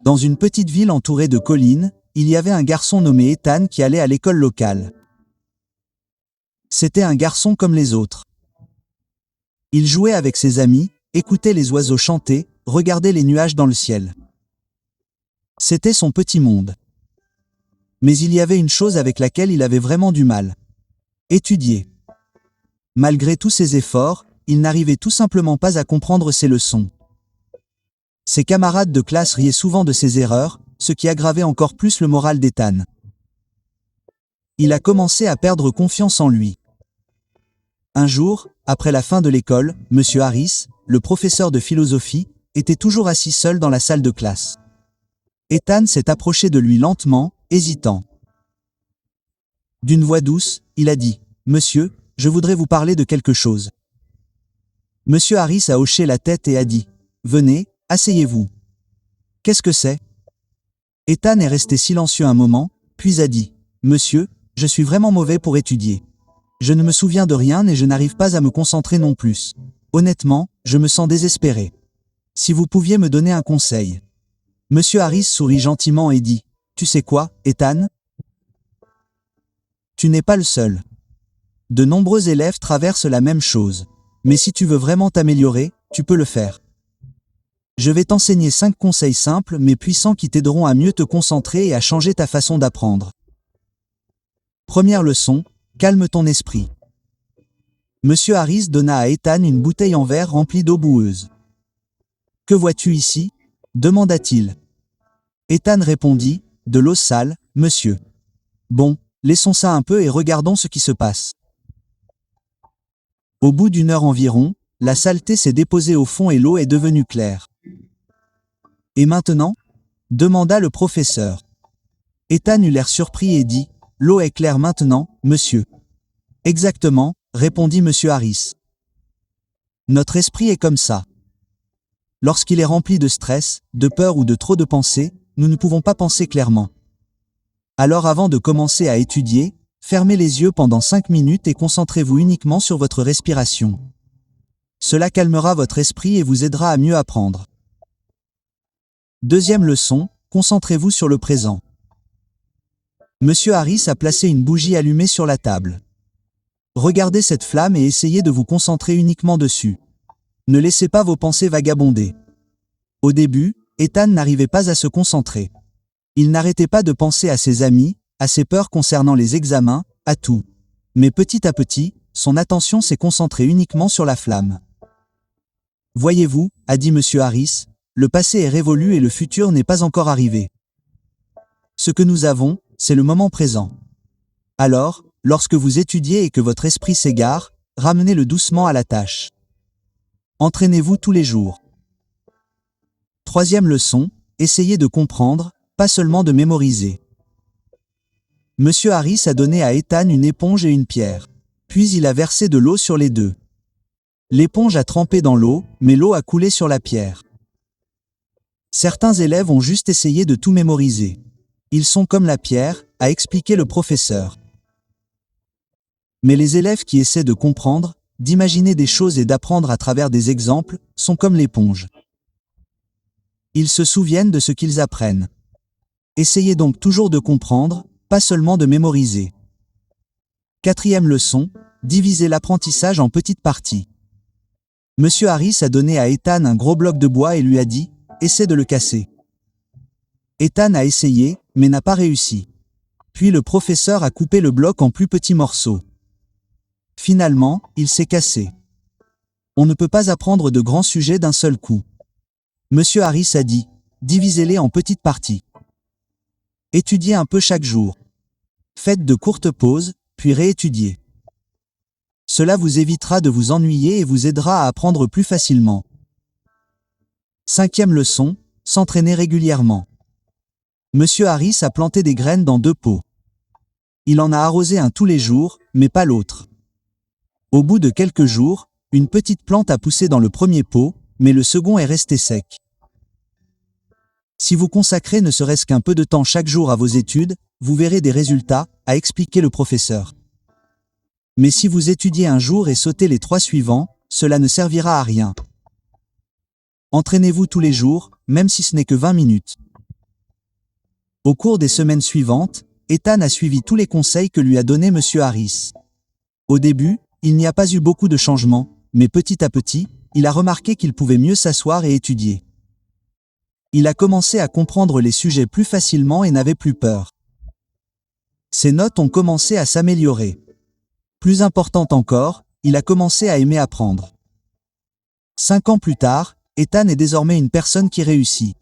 Dans une petite ville entourée de collines, il y avait un garçon nommé Ethan qui allait à l'école locale. C'était un garçon comme les autres. Il jouait avec ses amis, écoutait les oiseaux chanter, regardait les nuages dans le ciel. C'était son petit monde. Mais il y avait une chose avec laquelle il avait vraiment du mal. Étudier. Malgré tous ses efforts, il n'arrivait tout simplement pas à comprendre ses leçons. Ses camarades de classe riaient souvent de ses erreurs, ce qui aggravait encore plus le moral d'Ethan. Il a commencé à perdre confiance en lui. Un jour, après la fin de l'école, M. Harris, le professeur de philosophie, était toujours assis seul dans la salle de classe. Ethan s'est approché de lui lentement, hésitant. D'une voix douce, il a dit « Monsieur, je voudrais vous parler de quelque chose. » M. Harris a hoché la tête et a dit « Venez, asseyez-vous. » « Qu'est-ce que c'est » Ethan est resté silencieux un moment, puis a dit « Monsieur, je suis vraiment mauvais pour étudier. Je ne me souviens de rien et je n'arrive pas à me concentrer non plus. Honnêtement, je me sens désespéré. Si vous pouviez me donner un conseil. » M. Harris sourit gentiment et dit « Tu sais quoi, Ethan ? Tu n'es pas le seul. De nombreux élèves traversent la même chose. Mais si tu veux vraiment t'améliorer, tu peux le faire. Je vais t'enseigner 5 conseils simples mais puissants qui t'aideront à mieux te concentrer et à changer ta façon d'apprendre. Première leçon, calme ton esprit. M. Harris donna à Ethan une bouteille en verre remplie d'eau boueuse. « Que vois-tu ici » demanda-t-il. Ethan répondit, « De l'eau sale, monsieur. » Bon, laissons ça un peu et regardons ce qui se passe. Au bout d'une heure environ, la saleté s'est déposée au fond et l'eau est devenue claire. « Et maintenant » demanda le professeur. Ethan eut l'air surpris et dit, « L'eau est claire maintenant, monsieur. » « Exactement, » répondit M. Harris. Notre esprit est comme ça. Lorsqu'il est rempli de stress, de peur ou de trop de pensées, nous ne pouvons pas penser clairement. Alors avant de commencer à étudier, fermez les yeux pendant 5 minutes et concentrez-vous uniquement sur votre respiration. Cela calmera votre esprit et vous aidera à mieux apprendre. Deuxième leçon, concentrez-vous sur le présent. M. Harris a placé une bougie allumée sur la table. Regardez cette flamme et essayez de vous concentrer uniquement dessus. Ne laissez pas vos pensées vagabonder. Au début, Ethan n'arrivait pas à se concentrer. Il n'arrêtait pas de penser à ses amis, à ses peurs concernant les examens, à tout. Mais petit à petit, son attention s'est concentrée uniquement sur la flamme. Voyez-vous, a dit M. Harris, le passé est révolu et le futur n'est pas encore arrivé. Ce que nous avons, c'est le moment présent. Alors, lorsque vous étudiez et que votre esprit s'égare, ramenez-le doucement à la tâche. Entraînez-vous tous les jours. Troisième leçon, essayez de comprendre, pas seulement de mémoriser. M. Harris a donné à Ethan une éponge et une pierre. Puis il a versé de l'eau sur les deux. L'éponge a trempé dans l'eau, mais l'eau a coulé sur la pierre. Certains élèves ont juste essayé de tout mémoriser. Ils sont comme la pierre, a expliqué le professeur. Mais les élèves qui essaient de comprendre, d'imaginer des choses et d'apprendre à travers des exemples, sont comme l'éponge. Ils se souviennent de ce qu'ils apprennent. Essayez donc toujours de comprendre, pas seulement de mémoriser. Quatrième leçon, divisez l'apprentissage en petites parties. M. Harris a donné à Ethan un gros bloc de bois et lui a dit « Essaie de le casser ». Ethan a essayé, mais n'a pas réussi. Puis le professeur a coupé le bloc en plus petits morceaux. Finalement, il s'est cassé. On ne peut pas apprendre de grands sujets d'un seul coup. M. Harris a dit « Divisez-les en petites parties. Étudiez un peu chaque jour. Faites de courtes pauses, puis réétudiez. Cela vous évitera de vous ennuyer et vous aidera à apprendre plus facilement. » Cinquième leçon, s'entraîner régulièrement. M. Harris a planté des graines dans 2 pots. Il en a arrosé un tous les jours, mais pas l'autre. Au bout de quelques jours, une petite plante a poussé dans le premier pot, mais le second est resté sec. Si vous consacrez ne serait-ce qu'un peu de temps chaque jour à vos études, vous verrez des résultats, a expliqué le professeur. Mais si vous étudiez un jour et sautez les 3 suivants, cela ne servira à rien. Entraînez-vous tous les jours, même si ce n'est que 20 minutes. Au cours des semaines suivantes, Ethan a suivi tous les conseils que lui a donnés Monsieur Harris. Au début, il n'y a pas eu beaucoup de changements, mais petit à petit, il a remarqué qu'il pouvait mieux s'asseoir et étudier. Il a commencé à comprendre les sujets plus facilement et n'avait plus peur. Ses notes ont commencé à s'améliorer. Plus important encore, il a commencé à aimer apprendre. 5 ans plus tard, Ethan est désormais une personne qui réussit.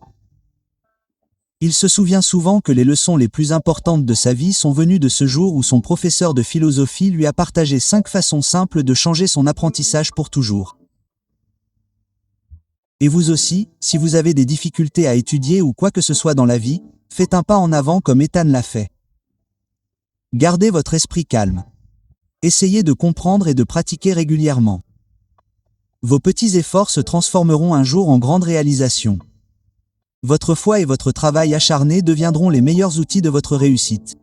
Il se souvient souvent que les leçons les plus importantes de sa vie sont venues de ce jour où son professeur de philosophie lui a partagé 5 façons simples de changer son apprentissage pour toujours. Et vous aussi, si vous avez des difficultés à étudier ou quoi que ce soit dans la vie, faites un pas en avant comme Ethan l'a fait. Gardez votre esprit calme. Essayez de comprendre et de pratiquer régulièrement. Vos petits efforts se transformeront un jour en grandes réalisations. Votre foi et votre travail acharné deviendront les meilleurs outils de votre réussite.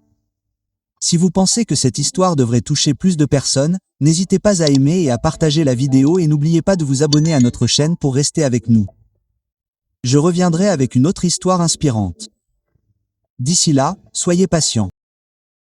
Si vous pensez que cette histoire devrait toucher plus de personnes, n'hésitez pas à aimer et à partager la vidéo et n'oubliez pas de vous abonner à notre chaîne pour rester avec nous. Je reviendrai avec une autre histoire inspirante. D'ici là, soyez patients.